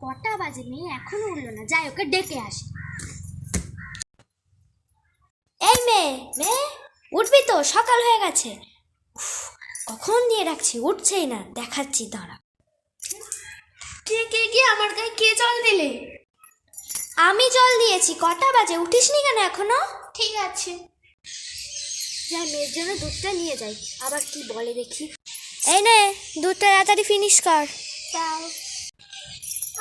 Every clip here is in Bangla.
কটা বাজে? মেয়ে এখনো উঠলো না, যাই ওকে ডেকে আসি। এই মেয়ে, মেয়ে উঠবি তো? সকাল হয়ে গেছে। কখন দিয়ে রাখছি, উঠছেই না। দেখাচ্ছি, দাঁড়া। কে কে কে আমার গায়ে কে জল দিলে? আমি জল দিয়েছি। কটা বাজে? উঠিসনি কেন এখনো? ঠিক আছে, যাই মেয়ের জন্য দুধটা নিয়ে যাই। আবার কি বলে দেখি। এই নে, দুধটা তাড়াতাড়ি ফিনিশ কর। তাও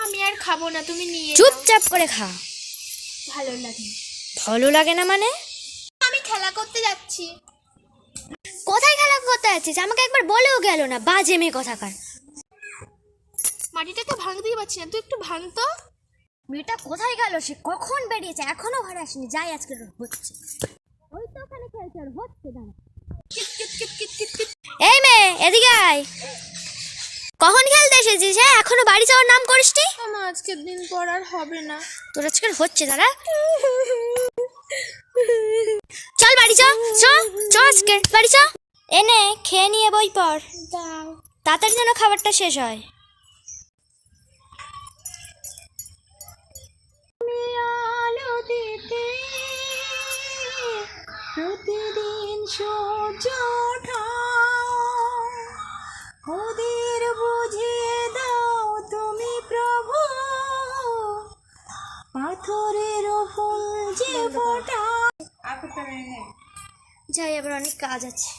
আমি আর খাবো না, তুমি নিয়ে যাও। চুপচাপ করে খা। ভালো লাগে। ভালো লাগে না মানে? আমি খেলা করতে যাচ্ছি। কোথায় খেলা করতে যাচ্ছিস? আমাকে একবার বলেও গেল না, বাজে মেয়ে কথাকার। মাটিটাকে ভাঙতেই পারছি না, তুই একটু ভাঙ তো। মেয়েটা কোথায় গেল? সে কখন বেরিয়েছে, এখনো ঘরে আসেনি। যাই, আজকে হচ্ছে। ওই তো ওখানে খেলছে, আর হচ্ছে না। Kit kit kit kit kit kit. এই মেয়ে, এদিকে আয়। কখন খেলতে এসেছিস? হ্যাঁ, এখনো বাড়ি যাওয়ার নাম করিসনি? আমা আজকের দিন পর আর হবে না। তোর আজকে হচ্ছে, দাঁড়া। চল বাড়ি চ, চ চ, আজকে বাড়ি চ। এনে খেয়ে নিয়ে বই পড়। দাও। তাড়াতাড়ি যেন খাবারটা শেষ হয়। আলো দিতে প্রতিদিন সূর্য ওঠাও, ওদের বুঝিয়ে দাও তুমি প্রভু, পাথরের ফুল যে ফোটাও। যাই, আবার অনেক কাজ আছে।